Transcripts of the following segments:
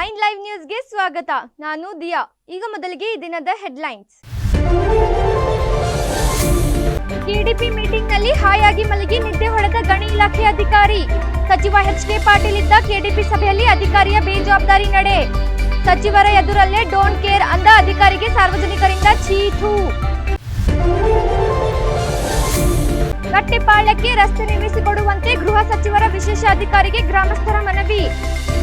9 live ನ್ಯೂಸ್ಗೆ ಸ್ವಾಗತ. ನಾನು ದಿಯಾ. ಈಗ ಮೊದಲಿಗೆ ಈ ದಿನದ ಹೆಡ್ಲೈನ್ಸ್. ಕೆಡಿಪಿ ಮೀಟಿಂಗ್ ನಲ್ಲಿ ಹಾಯಾಗಿ ಮಲಗಿ ನಿದ್ದೆ ಹೊಡೆದ ಗಣಿ ಇಲಾಖೆ ಅಧಿಕಾರಿ. ಸಚಿವ ಎಚ್.ಕೆ. ಪಾಟೀಲ್ ಇದ್ದ ಕೆಡಿಪಿ ಸಭೆಯಲ್ಲಿ ಅಧಿಕಾರಿಯ ಬೇಜವಾಬ್ದಾರಿ ನಡೆ. ಸಚಿವರ ಎದುರಲ್ಲೇ ಡೋಂಟ್ ಕೇರ್ ಅಂದ ಅಧಿಕಾರಿಗೆ ಸಾರ್ವಜನಿಕರಿಂದ ಚೀಟು. ಕಟ್ಟೆಪಾಳ್ಯಕ್ಕೆ ರಸ್ತೆ ನಿರ್ಮಿಸಿಕೊಡುವಂತೆ ಗೃಹ ಸಚಿವರ ವಿಶೇಷ ಅಧಿಕಾರಿಗೆ ಗ್ರಾಮಸ್ಥರ ಮನವಿ.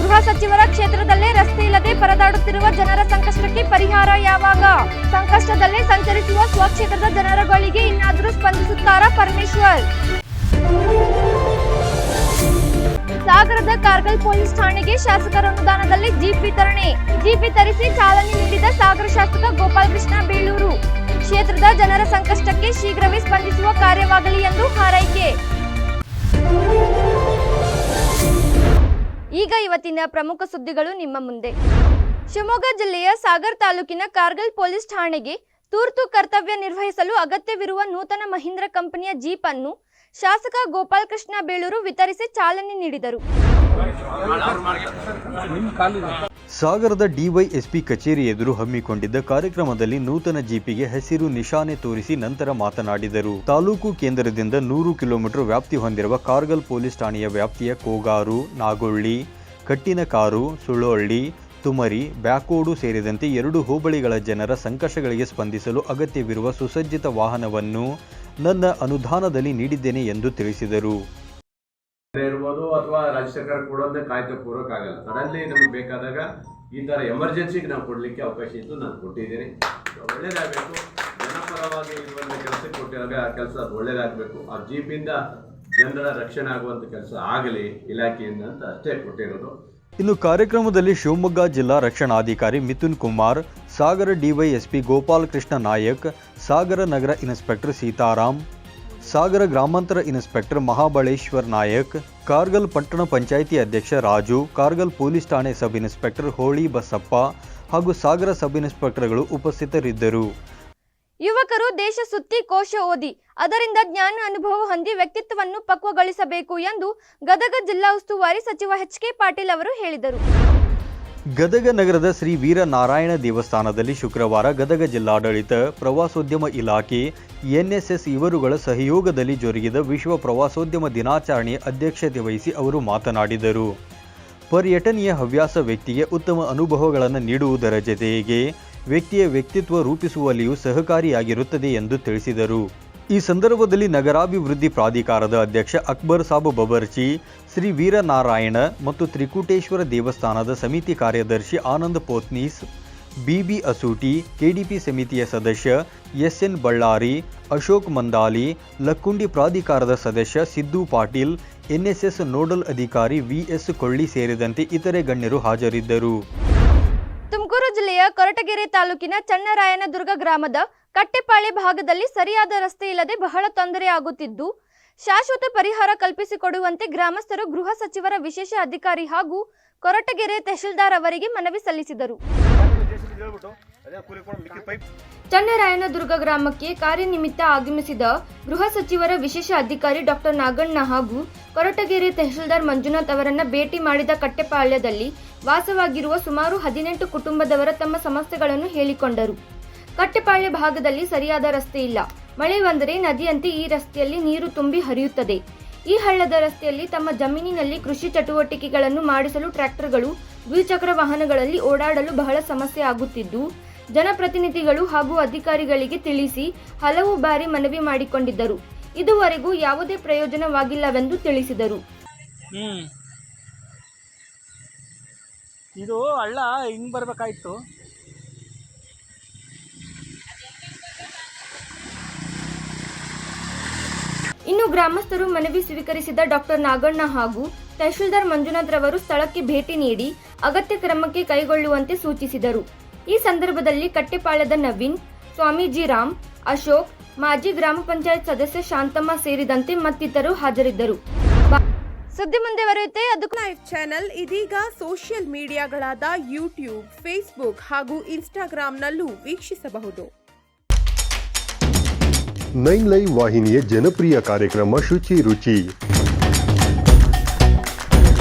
ಗೃಹ ಸಚಿವರ ಕ್ಷೇತ್ರದಲ್ಲೇ ರಸ್ತೆ ಇಲ್ಲದೆ ಪರದಾಡುತ್ತಿರುವ ಜನರ ಸಂಕಷ್ಟಕ್ಕೆ ಪರಿಹಾರ ಯಾವಾಗ? ಸಂಕಷ್ಟದಲ್ಲೇ ಸಂಚರಿಸುವ ಸ್ವಕ್ಷೇತ್ರದ ಜನರುಗಳಿಗೆ ಇನ್ನಾದರೂ ಸ್ಪಂದಿಸುತ್ತಾರಾ ಪರಮೇಶ್ವರ್? ಸಾಗರದ ಕಾರ್ಗಲ್ ಪೊಲೀಸ್ ಠಾಣೆಗೆ ಶಾಸಕರ ಅನುದಾನದಲ್ಲಿ ಜೀಪ್ ವಿತರಣೆ. ಜೀಪ್ ವಿತರಿಸಿ ಚಾಲನೆ ನೀಡಿದ ಸಾಗರ ಶಾಸಕ ಗೋಪಾಲಕೃಷ್ಣ ಬೇಳೂರು. ಕ್ಷೇತ್ರದ ಜನರ ಸಂಕಷ್ಟಕ್ಕೆ ಶೀಘ್ರವೇ ಸ್ಪಂದಿಸುವ ಕಾರ್ಯವಾಗಲಿ ಎಂದು ಹಾರೈಕೆ. ಈಗ ಇವತ್ತಿನ ಪ್ರಮುಖ ಸುದ್ದಿಗಳು ನಿಮ್ಮ ಮುಂದೆ. ಶಿವಮೊಗ್ಗ ಜಿಲ್ಲೆಯ ಸಾಗರ್ ತಾಲೂಕಿನ ಕಾರ್ಗಲ್ ಪೊಲೀಸ್ ಠಾಣೆಗೆ ತುರ್ತು ಕರ್ತವ್ಯ ನಿರ್ವಹಿಸಲು ಅಗತ್ಯವಿರುವ ನೂತನ ಮಹೀಂದ್ರ ಕಂಪನಿಯ ಜೀಪ್ ಅನ್ನು ಶಾಸಕ ಗೋಪಾಲಕೃಷ್ಣ ಬೇಳೂರು ವಿತರಿಸಿ ಚಾಲನೆ ನೀಡಿದರು. ಸಾಗರದ ಡಿವೈಎಸ್ಪಿ ಕಚೇರಿ ಎದುರು ಹಮ್ಮಿಕೊಂಡಿದ್ದ ಕಾರ್ಯಕ್ರಮದಲ್ಲಿ ನೂತನ ಜೀಪಿಗೆ ಹಸಿರು ನಿಶಾನೆ ತೋರಿಸಿ ನಂತರ ಮಾತನಾಡಿದರು. ತಾಲೂಕು ಕೇಂದ್ರದಿಂದ 100 ಕಿಲೋಮೀಟರ್ ವ್ಯಾಪ್ತಿ ಹೊಂದಿರುವ ಕಾರ್ಗಲ್ ಪೊಲೀಸ್ ಠಾಣೆಯ ವ್ಯಾಪ್ತಿಯ ಕೋಗಾರು, ನಾಗೊಳ್ಳಿ, ಕಟ್ಟಿನಕಾರು, ಸುಳ್ಳೊಳ್ಳಿ, ತುಮರಿ, ಬ್ಯಾಕೋಡು ಸೇರಿದಂತೆ 2 ಹೋಬಳಿಗಳ ಜನರ ಸಂಕಷ್ಟಗಳಿಗೆ ಸ್ಪಂದಿಸಲು ಅಗತ್ಯವಿರುವ ಸುಸಜ್ಜಿತ ವಾಹನವನ್ನು ನನ್ನ ಅನುದಾನದಲ್ಲಿ ನೀಡಿದ್ದೇನೆ ಎಂದು ತಿಳಿಸಿದರು. ಇರ್ಬೋದು ಅಥವಾ ರಾಜ್ಯ ಸರ್ಕಾರ ಕೊಡೋದೇ ಕಾಯ್ದೆ ಕೂರೋಕ್ಕಾಗಲ್ಲ. ಸಡನ್ಲಿ ನಮಗೆ ಬೇಕಾದಾಗ ಈ ಥರ ಎಮರ್ಜೆನ್ಸಿಗೆ ನಾವು ಕೊಡಲಿಕ್ಕೆ ಅವಕಾಶ ಇದ್ದು ನಾನು ಕೊಟ್ಟಿದ್ದೀನಿ. ಒಳ್ಳೇದಾಗಬೇಕು, ಜನಪರವಾಗಿ ಇರುವಂಥ ಕೆಲಸಕ್ಕೆ ಕೊಟ್ಟಿರುವಾಗ ಕೆಲಸ ಒಳ್ಳೇದಾಗಬೇಕು. ಆ ಜೀಪಿಂದ ಜನರ ರಕ್ಷಣೆ ಆಗುವಂಥ ಕೆಲಸ ಆಗಲಿ ಇಲಾಖೆಯಿಂದ ಅಂತ ಅಷ್ಟೇ ಕೊಟ್ಟಿರೋದು. ಇನ್ನು ಕಾರ್ಯಕ್ರಮದಲ್ಲಿ ಶಿವಮೊಗ್ಗ ಜಿಲ್ಲಾ ರಕ್ಷಣಾಧಿಕಾರಿ ಮಿಥುನ್ ಕುಮಾರ್, ಸಾಗರ ಡಿವೈಎಸ್ಪಿ ಗೋಪಾಲಕೃಷ್ಣ ನಾಯಕ್, ಸಾಗರ ನಗರ ಇನ್ಸ್ಪೆಕ್ಟರ್ ಸೀತಾರಾಮ್, ಸಾಗರ ಗ್ರಾಮಾಂತರ ಇನ್ಸ್ಪೆಕ್ಟರ್ ಮಹಾಬಳೇಶ್ವರ್ ನಾಯಕ್, ಕಾರ್ಗಲ್ ಪಟ್ಟಣ ಪಂಚಾಯಿತಿ ಅಧ್ಯಕ್ಷ ರಾಜು, ಕಾರ್ಗಲ್ ಪೊಲೀಸ್ ಠಾಣೆ ಸಬ್ ಇನ್ಸ್ಪೆಕ್ಟರ್ ಹೋಳಿ ಬಸಪ್ಪ ಹಾಗೂ ಸಾಗರ ಸಬ್ ಇನ್ಸ್ಪೆಕ್ಟರ್ಗಳು ಉಪಸ್ಥಿತರಿದ್ದರು. ಯುವಕರು ದೇಶ ಸುತ್ತಿ ಕೋಶ ಓದಿ ಅದರಿಂದ ಜ್ಞಾನ ಅನುಭವ ಹೊಂದಿ ವ್ಯಕ್ತಿತ್ವವನ್ನು ಪಕ್ವಗೊಳಿಸಬೇಕು ಎಂದು ಗದಗ ಜಿಲ್ಲಾ ಉಸ್ತುವಾರಿ ಸಚಿವ ಎಚ್.ಕೆ. ಪಾಟೀಲ್ ಅವರು ಹೇಳಿದರು. ಗದಗ ನಗರದ ಶ್ರೀ ವೀರನಾರಾಯಣ ದೇವಸ್ಥಾನದಲ್ಲಿ ಶುಕ್ರವಾರ ಗದಗ ಜಿಲ್ಲಾಡಳಿತ, ಪ್ರವಾಸೋದ್ಯಮ ಇಲಾಖೆ, ಎನ್ಎಸ್ಎಸ್ ಇವರುಗಳ ಸಹಯೋಗದಲ್ಲಿ ಜರುಗಿದ ವಿಶ್ವ ಪ್ರವಾಸೋದ್ಯಮ ದಿನಾಚರಣೆಯ ಅಧ್ಯಕ್ಷತೆ ವಹಿಸಿ ಅವರು ಮಾತನಾಡಿದರು. ಪರ್ಯಟನೆಯ ಹವ್ಯಾಸ ವ್ಯಕ್ತಿಗೆ ಉತ್ತಮ ಅನುಭವಗಳನ್ನು ನೀಡುವುದರ ಜತೆಗೆ ವ್ಯಕ್ತಿಯ ವ್ಯಕ್ತಿತ್ವ ರೂಪಿಸುವಲ್ಲಿಯೂ ಸಹಕಾರಿಯಾಗಿರುತ್ತದೆ ಎಂದು ತಿಳಿಸಿದರು. ಈ ಸಂದರ್ಭದಲ್ಲಿ ನಗರಾಭಿವೃದ್ಧಿ ಪ್ರಾಧಿಕಾರದ ಅಧ್ಯಕ್ಷ ಅಕ್ಬರ್ ಸಾಬ್ ಬಬರ್ಚಿ, ಶ್ರೀ ವೀರನಾರಾಯಣ ಮತ್ತು ತ್ರಿಕೂಟೇಶ್ವರ ದೇವಸ್ಥಾನದ ಸಮಿತಿ ಕಾರ್ಯದರ್ಶಿ ಆನಂದ್ ಪೋತ್ನೀಸ್, ಬಿಬಿ ಅಸೂಟಿ, ಕೆಡಿಪಿ ಸಮಿತಿಯ ಸದಸ್ಯ ಎಸ್ಎನ್ ಬಳ್ಳಾರಿ, ಅಶೋಕ್ ಮಂದಾಲಿ, ಲಕ್ಕುಂಡಿ ಪ್ರಾಧಿಕಾರದ ಸದಸ್ಯ ಸಿದ್ದು ಪಾಟೀಲ್, ಎನ್ಎಸ್ಎಸ್ ನೋಡಲ್ ಅಧಿಕಾರಿ ವಿಎಸ್ ಕೊಳ್ಳಿ ಸೇರಿದಂತೆ ಇತರೆ ಗಣ್ಯರು ಹಾಜರಿದ್ದರು. ತುಮಕೂರು ಜಿಲ್ಲೆಯ ಕೊರಟಗೆರೆ ತಾಲೂಕಿನ ಚನ್ನರಾಯನದುರ್ಗ ಗ್ರಾಮದ ಕಟ್ಟೆಪಾಳ್ಯ ಭಾಗದಲ್ಲಿ ಸರಿಯಾದ ರಸ್ತೆ ಇಲ್ಲದೆ ಬಹಳ ತೊಂದರೆ ಆಗುತ್ತಿದ್ದು, ಶಾಶ್ವತ ಪರಿಹಾರ ಕಲ್ಪಿಸಿಕೊಡುವಂತೆ ಗ್ರಾಮಸ್ಥರು ಗೃಹ ಸಚಿವರ ವಿಶೇಷ ಅಧಿಕಾರಿ ಹಾಗೂ ಕೊರಟಗೆರೆ ತಹಶೀಲ್ದಾರ್ ಅವರಿಗೆ ಮನವಿ ಸಲ್ಲಿಸಿದರು. ಚನ್ನರಾಯನದುರ್ಗ ಗ್ರಾಮಕ್ಕೆ ಕಾರ್ಯನಿಮಿತ್ತ ಆಗಮಿಸಿದ ಗೃಹ ಸಚಿವರ ವಿಶೇಷ ಅಧಿಕಾರಿ ಡಾಕ್ಟರ್ ನಾಗಣ್ಣ ಹಾಗೂ ಕೊರಟಗೆರೆ ತಹಶೀಲ್ದಾರ್ ಮಂಜುನಾಥ್ ಅವರನ್ನ ಭೇಟಿ ಮಾಡಿದ ಕಟ್ಟೆಪಾಳ್ಯದಲ್ಲಿ ವಾಸವಾಗಿರುವ ಸುಮಾರು 18 ಕುಟುಂಬದವರ ತಮ್ಮ ಸಮಸ್ಯೆಗಳನ್ನು ಹೇಳಿಕೊಂಡರು. ಕಟ್ಟೆಪಾಳ್ಯ ಭಾಗದಲ್ಲಿ ಸರಿಯಾದ ರಸ್ತೆ ಇಲ್ಲ. ಮಳೆ ಬಂದರೆ ನದಿಯಂತೆ ಈ ರಸ್ತೆಯಲ್ಲಿ ನೀರು ತುಂಬಿ ಹರಿಯುತ್ತದೆ. ಈ ಹಳ್ಳದ ರಸ್ತೆಯಲ್ಲಿ ತಮ್ಮ ಜಮೀನಿನಲ್ಲಿ ಕೃಷಿ ಚಟುವಟಿಕೆಗಳನ್ನು ಮಾಡಿಸಲು ಟ್ರ್ಯಾಕ್ಟರ್ಗಳು, ದ್ವಿಚಕ್ರ ವಾಹನಗಳಲ್ಲಿ ಓಡಾಡಲು ಬಹಳ ಸಮಸ್ಯೆ ಆಗುತ್ತಿದ್ದು, ಜನಪ್ರತಿನಿಧಿಗಳು ಹಾಗೂ ಅಧಿಕಾರಿಗಳಿಗೆ ತಿಳಿಸಿ ಹಲವು ಬಾರಿ ಮನವಿ ಮಾಡಿಕೊಂಡಿದ್ದರು. ಇದುವರೆಗೂ ಯಾವುದೇ ಪ್ರಯೋಜನವಾಗಿಲ್ಲವೆಂದು ತಿಳಿಸಿದರು. ಇದು ಹಳ್ಳ ಹಿಂಗ್ ಬರಬೇಕಾಯ್ತು. ಇನ್ನು ಗ್ರಾಮಸ್ಥರು ಮನವಿ ಸ್ವೀಕರಿಸಿದ ಡಾಕ್ಟರ್ ನಾಗಣ್ಣ ಹಾಗೂ ತಹಶೀಲ್ದಾರ್ ಮಂಜುನಾಥ್ ರವರು ಸ್ಥಳಕ್ಕೆ ಭೇಟಿ ನೀಡಿ ಅಗತ್ಯ ಕ್ರಮಕ್ಕೆ ಕೈಗೊಳ್ಳುವಂತೆ ಸೂಚಿಸಿದರು. ಈ ಸಂದರ್ಭದಲ್ಲಿ ಕಟ್ಟೆಪಾಳ್ಯದ ನವೀನ್, ಸ್ವಾಮೀಜಿ ರಾಮ್, ಅಶೋಕ್, ಮಾಜಿ ಗ್ರಾಮ ಪಂಚಾಯತ್ ಸದಸ್ಯ ಶಾಂತಮ್ಮ ಸೇರಿದಂತೆ ಮತ್ತಿತರರು ಹಾಜರಿದ್ದರು. ಸುದ್ದಿ ಮುಂದುವರಿಯುತ್ತೆ. ಅದಕ್ಕೂ ಲೈವ್ ಚಾನೆಲ್ ಇದೀಗ ಸೋಷಿಯಲ್ ಮೀಡಿಯಾಗಳಾದ ಯೂಟ್ಯೂಬ್, ಫೇಸ್ಬುಕ್ ಹಾಗೂ ಇನ್ಸ್ಟಾಗ್ರಾಂನಲ್ಲೂ ವೀಕ್ಷಿಸಬಹುದು. 9 ಲೈವ್ ವಾಹಿನಿಯ ಜನಪ್ರಿಯ ಕಾರ್ಯಕ್ರಮ ಶುಚಿ ರುಚಿ.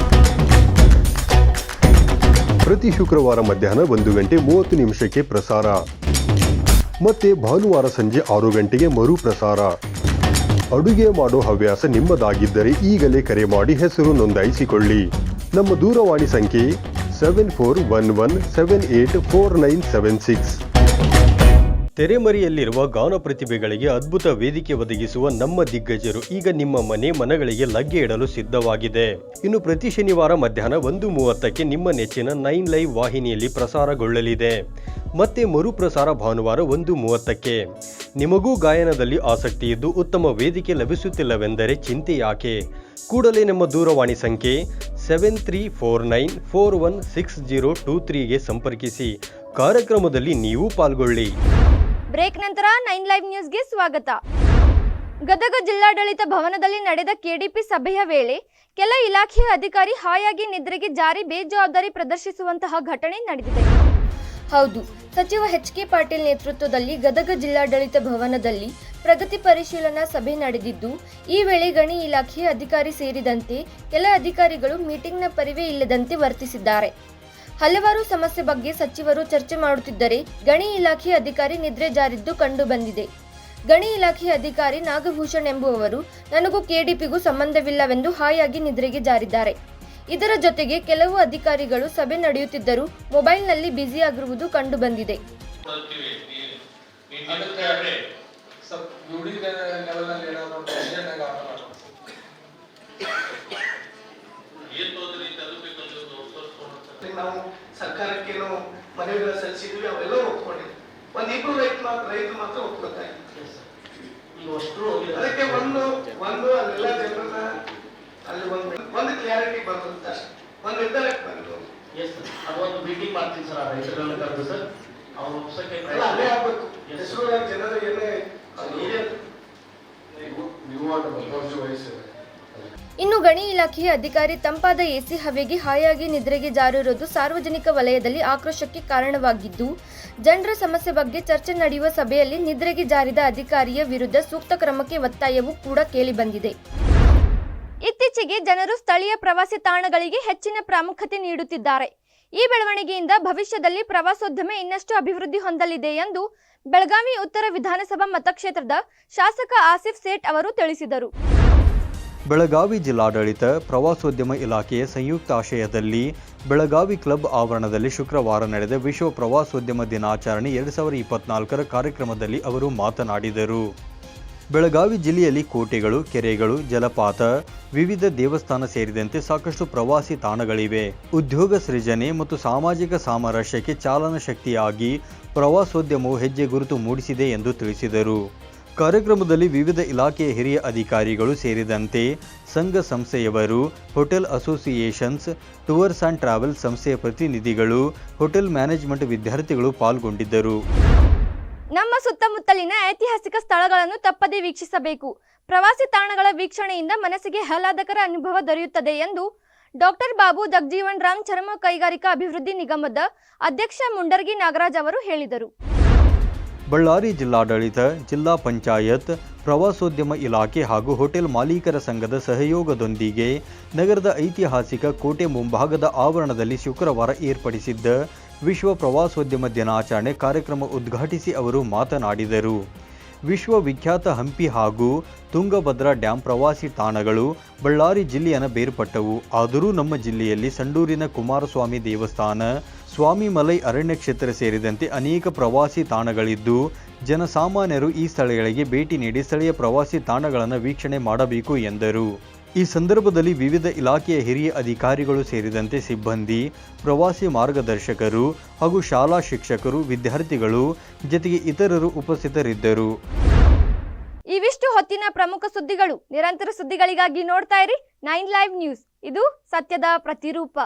ಪ್ರತಿ ಶುಕ್ರವಾರ ಮಧ್ಯಾಹ್ನ 1:30 ಪ್ರಸಾರ. ಮತ್ತೆ ಭಾನುವಾರ ಸಂಜೆ 6 ಗಂಟೆಗೆ ಮರು ಪ್ರಸಾರ. ಅಡುಗೆ ಮಾಡೋ ಹವ್ಯಾಸ ನಿಮ್ಮದಾಗಿದ್ದರೆ ಈಗಲೇ ಕರೆ ಮಾಡಿ ಹೆಸರು ನೋಂದಾಯಿಸಿಕೊಳ್ಳಿ. ನಮ್ಮ ದೂರವಾಣಿ ಸಂಖ್ಯೆ 7411784976. ತೆರೆಮರೆಯಲ್ಲಿರುವ ಗಾನ ಪ್ರತಿಭೆಗಳಿಗೆ ಅದ್ಭುತ ವೇದಿಕೆ ಒದಗಿಸುವ ನಮ್ಮ ದಿಗ್ಗಜರು ಈಗ ನಿಮ್ಮ ಮನಗಳಿಗೆ ಲಗ್ಗೆ ಇಡಲು ಸಿದ್ಧವಾಗಿದೆ. ಇನ್ನು ಪ್ರತಿ ಶನಿವಾರ ಮಧ್ಯಾಹ್ನ 1:30 ನಿಮ್ಮ ನೆಚ್ಚಿನ 9 ಲೈವ್ ವಾಹಿನಿಯಲ್ಲಿ ಪ್ರಸಾರಗೊಳ್ಳಲಿದೆ. ಮತ್ತೆ ಮರುಪ್ರಸಾರ ಭಾನುವಾರ 1:30. ನಿಮಗೂ ಗಾಯನದಲ್ಲಿ ಆಸಕ್ತಿ ಇದ್ದು ಉತ್ತಮ ವೇದಿಕೆ ಲಭಿಸುತ್ತಿಲ್ಲವೆಂದರೆ ಚಿಂತೆ ಯಾಕೆ? ಕೂಡಲೇ ನಮ್ಮ ದೂರವಾಣಿ ಸಂಖ್ಯೆ 7349416023ಗೆ ಸಂಪರ್ಕಿಸಿ. ಕಾರ್ಯಕ್ರಮದಲ್ಲಿ ನೀವು ಪಾಲ್ಗೊಳ್ಳಿ. ಬ್ರೇಕ್ ನಂತರ 9 ಲೈವ್ ನ್ಯೂಸ್ಗೆ ಸ್ವಾಗತ. ಗದಗ ಜಿಲ್ಲಾಡಳಿತ ಭವನದಲ್ಲಿ ನಡೆದ ಕೆಡಿಪಿ ಸಭೆಯ ವೇಳೆ ಕೆಲ ಇಲಾಖೆಯ ಅಧಿಕಾರಿ ಹಾಯಾಗಿ ನಿದ್ರೆಗೆ ಜಾರಿ ಬೇಜವಾಬ್ದಾರಿ ಪ್ರದರ್ಶಿಸುವಂತಹ ಘಟನೆ ನಡೆದಿದೆ. ಹೌದು, ಸಚಿವ ಎಚ್.ಕೆ. ಪಾಟೀಲ್ ನೇತೃತ್ವದಲ್ಲಿ ಗದಗ ಜಿಲ್ಲಾಡಳಿತ ಭವನದಲ್ಲಿ ಪ್ರಗತಿ ಪರಿಶೀಲನಾ ಸಭೆ ನಡೆದಿದ್ದು, ಈ ವೇಳೆ ಗಣಿ ಇಲಾಖೆಯ ಅಧಿಕಾರಿ ಸೇರಿದಂತೆ ಕೆಲ ಅಧಿಕಾರಿಗಳು ಮೀಟಿಂಗ್ನ ಪರಿವೇ ಇಲ್ಲದಂತೆ ವರ್ತಿಸಿದ್ದಾರೆ. ಹಲವಾರು ಸಮಸ್ಯೆ ಬಗ್ಗೆ ಸಚಿವರು ಚರ್ಚೆ ಮಾಡುತ್ತಿದ್ದರೆ ಗಣಿ ಇಲಾಖೆಯ ಅಧಿಕಾರಿ ನಿದ್ರೆ ಜಾರಿದ್ದು ಕಂಡು ಬಂದಿದೆ. ಗಣಿ ಇಲಾಖೆಯ ಅಧಿಕಾರಿ ನಾಗಭೂಷಣ್ ಎಂಬುವವರು ನನಗೂ ಕೆಡಿಪಿಗೂ ಸಂಬಂಧವಿಲ್ಲವೆಂದು ಹಾಯಾಗಿ ನಿದ್ರೆಗೆ ಜಾರಿದ್ದಾರೆ. ಇದರ ಜೊತೆಗೆ ಕೆಲವು ಅಧಿಕಾರಿಗಳು ಸಭೆ ನಡೆಯುತ್ತಿದ್ದರೂ ಮೊಬೈಲ್ನಲ್ಲಿ ಬ್ಯುಸಿ ಆಗಿರುವುದು ಕಂಡು ಬಂದಿದೆ. ನಾವು ಸರ್ಕಾರಕ್ಕೇನು ಮನವಿಗಳ ಸಲ್ಲಿಸಿದ್ವಿ, ಅವೆಲ್ಲ ಒಪ್ಕೊಂಡಿದ್ವಿ. ಒಂದಿಬ್ರು ರೈತರು ಮಾತ್ರ ಒಪ್ಕೊತಾ ಇದ್ರು. ಅದಕ್ಕೆ ಒಂದು ಅಲ್ಲೆಲ್ಲ ಜನರನ್ನ ಅಲ್ಲಿ ಒಂದು ಕ್ಲಾರಿಟಿ ಬರ್ತದೆ ಅಷ್ಟೇ, ಒಂದು ನಿರ್ಧಾರಕ್ಕೆ ಬಂದು ಅದೊಂದು ಮೀಟಿಂಗ್ ಮಾಡ್ತೀನಿ ಸರ್. ರೈತರನ್ನ ಕರೆದು ಸರ್ ಅವ್ರು ಒಪ್ಸಕ್ಕೆ ಅಲ್ಲೇ ಆಗ್ಬೇಕು. ಹೆಸರು ಜನರು ಏನೇ ಇನ್ನು ಗಣಿ ಇಲಾಖೆಯ ಅಧಿಕಾರಿ ತಂಪಾದ ಎಸಿ ಹವೆಗೆ ಹಾಯಾಗಿ ನಿದ್ರೆಗೆ ಜಾರಿರುವುದು ಸಾರ್ವಜನಿಕ ವಲಯದಲ್ಲಿ ಆಕ್ರೋಶಕ್ಕೆ ಕಾರಣವಾಗಿದ್ದು, ಜನರ ಸಮಸ್ಯೆ ಬಗ್ಗೆ ಚರ್ಚೆ ನಡೆಯುವ ಸಭೆಯಲ್ಲಿ ನಿದ್ರೆಗೆ ಜಾರಿದ ಅಧಿಕಾರಿಯ ವಿರುದ್ಧ ಸೂಕ್ತ ಕ್ರಮಕ್ಕೆ ಒತ್ತಾಯವೂ ಕೂಡ ಕೇಳಿಬಂದಿದೆ. ಇತ್ತೀಚೆಗೆ ಜನರು ಸ್ಥಳೀಯ ಪ್ರವಾಸಿ ತಾಣಗಳಿಗೆ ಹೆಚ್ಚಿನ ಪ್ರಾಮುಖ್ಯತೆ ನೀಡುತ್ತಿದ್ದಾರೆ. ಈ ಬೆಳವಣಿಗೆಯಿಂದ ಭವಿಷ್ಯದಲ್ಲಿ ಪ್ರವಾಸೋದ್ಯಮ ಇನ್ನಷ್ಟು ಅಭಿವೃದ್ಧಿ ಹೊಂದಲಿದೆ ಎಂದು ಬೆಳಗಾವಿ ಉತ್ತರ ವಿಧಾನಸಭಾ ಮತಕ್ಷೇತ್ರದ ಶಾಸಕ ಆಸಿಫ್ ಸೇಠ್ ಅವರು ತಿಳಿಸಿದರು. ಬೆಳಗಾವಿ ಜಿಲ್ಲಾಡಳಿತ ಪ್ರವಾಸೋದ್ಯಮ ಇಲಾಖೆಯ ಸಂಯುಕ್ತ ಆಶ್ರಯದಲ್ಲಿ ಬೆಳಗಾವಿ ಕ್ಲಬ್ ಆವರಣದಲ್ಲಿ ಶುಕ್ರವಾರ ನಡೆದ ವಿಶ್ವ ಪ್ರವಾಸೋದ್ಯಮ ದಿನಾಚರಣೆ 2024ರ ಕಾರ್ಯಕ್ರಮದಲ್ಲಿ ಅವರು ಮಾತನಾಡಿದರು. ಬೆಳಗಾವಿ ಜಿಲ್ಲೆಯಲ್ಲಿ ಕೋಟೆಗಳು, ಕೆರೆಗಳು, ಜಲಪಾತ, ವಿವಿಧ ದೇವಸ್ಥಾನ ಸೇರಿದಂತೆ ಸಾಕಷ್ಟು ಪ್ರವಾಸಿ ತಾಣಗಳಿವೆ. ಉದ್ಯೋಗ ಸೃಜನೆ ಮತ್ತು ಸಾಮಾಜಿಕ ಸಾಮರಸ್ಯಕ್ಕೆ ಚಾಲನಾ ಶಕ್ತಿಯಾಗಿ ಪ್ರವಾಸೋದ್ಯಮವು ಹೆಜ್ಜೆ ಗುರುತು ಮೂಡಿಸಿದೆ ಎಂದು ತಿಳಿಸಿದರು. ಕಾರ್ಯಕ್ರಮದಲ್ಲಿ ವಿವಿಧ ಇಲಾಖೆಯ ಹಿರಿಯ ಅಧಿಕಾರಿಗಳು ಸೇರಿದಂತೆ ಸಂಘ ಸಂಸ್ಥೆಯವರು, hotel associations, tours and travel ಸಂಸ್ಥೆಯ ಪ್ರತಿನಿಧಿಗಳು, ಹೋಟೆಲ್ ಮ್ಯಾನೇಜ್ಮೆಂಟ್ ವಿದ್ಯಾರ್ಥಿಗಳು ಪಾಲ್ಗೊಂಡಿದ್ದರು. ನಮ್ಮ ಸುತ್ತಮುತ್ತಲಿನ ಐತಿಹಾಸಿಕ ಸ್ಥಳಗಳನ್ನು ತಪ್ಪದೇ ವೀಕ್ಷಿಸಬೇಕು. ಪ್ರವಾಸಿ ತಾಣಗಳ ವೀಕ್ಷಣೆಯಿಂದ ಮನಸ್ಸಿಗೆ ಆಹ್ಲಾದಕರ ಅನುಭವ ದೊರೆಯುತ್ತದೆ ಎಂದು ಡಾಕ್ಟರ್ ಬಾಬು ಜಗಜೀವನ್ ರಾಮ್ ಚರ್ಮ ಕೈಗಾರಿಕಾ ಅಭಿವೃದ್ಧಿ ನಿಗಮದ ಅಧ್ಯಕ್ಷ ಮುಂಡರ್ಗಿ ನಾಗರಾಜ್ ಅವರು ಹೇಳಿದರು. ಬಳ್ಳಾರಿ ಜಿಲ್ಲಾಡಳಿತ, ಜಿಲ್ಲಾ ಪಂಚಾಯತ್, ಪ್ರವಾಸೋದ್ಯಮ ಇಲಾಖೆ ಹಾಗೂ ಹೋಟೆಲ್ ಮಾಲೀಕರ ಸಂಘದ ಸಹಯೋಗದೊಂದಿಗೆ ನಗರದ ಐತಿಹಾಸಿಕ ಕೋಟೆ ಮುಂಭಾಗದ ಆವರಣದಲ್ಲಿ ಶುಕ್ರವಾರ ಏರ್ಪಡಿಸಿದ್ದ ವಿಶ್ವ ಪ್ರವಾಸೋದ್ಯಮ ದಿನಾಚರಣೆ ಕಾರ್ಯಕ್ರಮ ಉದ್ಘಾಟಿಸಿ ಅವರು ಮಾತನಾಡಿದರು. ವಿಶ್ವವಿಖ್ಯಾತ ಹಂಪಿ ಹಾಗೂ ತುಂಗಭದ್ರಾ ಡ್ಯಾಂ ಪ್ರವಾಸಿ ತಾಣಗಳು ಬಳ್ಳಾರಿ ಜಿಲ್ಲೆಯನ್ನು ಬೇರ್ಪಟ್ಟವು. ಆದರೂ ನಮ್ಮ ಜಿಲ್ಲೆಯಲ್ಲಿ ಸಂಡೂರಿನ ಕುಮಾರಸ್ವಾಮಿ ದೇವಸ್ಥಾನ, ಸ್ವಾಮಿಮಲೈ ಅರಣ್ಯ ಕ್ಷೇತ್ರ ಸೇರಿದಂತೆ ಅನೇಕ ಪ್ರವಾಸಿ ತಾಣಗಳಿದ್ದು, ಜನಸಾಮಾನ್ಯರು ಈ ಸ್ಥಳಗಳಿಗೆ ಭೇಟಿ ನೀಡಿ ಸ್ಥಳೀಯ ಪ್ರವಾಸಿ ತಾಣಗಳನ್ನು ವೀಕ್ಷಣೆ ಮಾಡಬೇಕು ಎಂದರು. ಈ ಸಂದರ್ಭದಲ್ಲಿ ವಿವಿಧ ಇಲಾಖೆಯ ಹಿರಿಯ ಅಧಿಕಾರಿಗಳು ಸೇರಿದಂತೆ ಸಿಬ್ಬಂದಿ, ಪ್ರವಾಸಿ ಮಾರ್ಗದರ್ಶಕರು ಹಾಗೂ ಶಾಲಾ ಶಿಕ್ಷಕರು, ವಿದ್ಯಾರ್ಥಿಗಳು ಜೊತೆಗೆ ಇತರರು ಉಪಸ್ಥಿತರಿದ್ದರು. ಇವಿಷ್ಟು ಹೊತ್ತಿನ ಪ್ರಮುಖ ಸುದ್ದಿಗಳು. ನಿರಂತರ ಸುದ್ದಿಗಳಿಗಾಗಿ ನೋಡ್ತಾ ಇರಿ 9 ಲೈವ್ ನ್ಯೂಸ್. ಇದು ಸತ್ಯದ ಪ್ರತಿರೂಪ.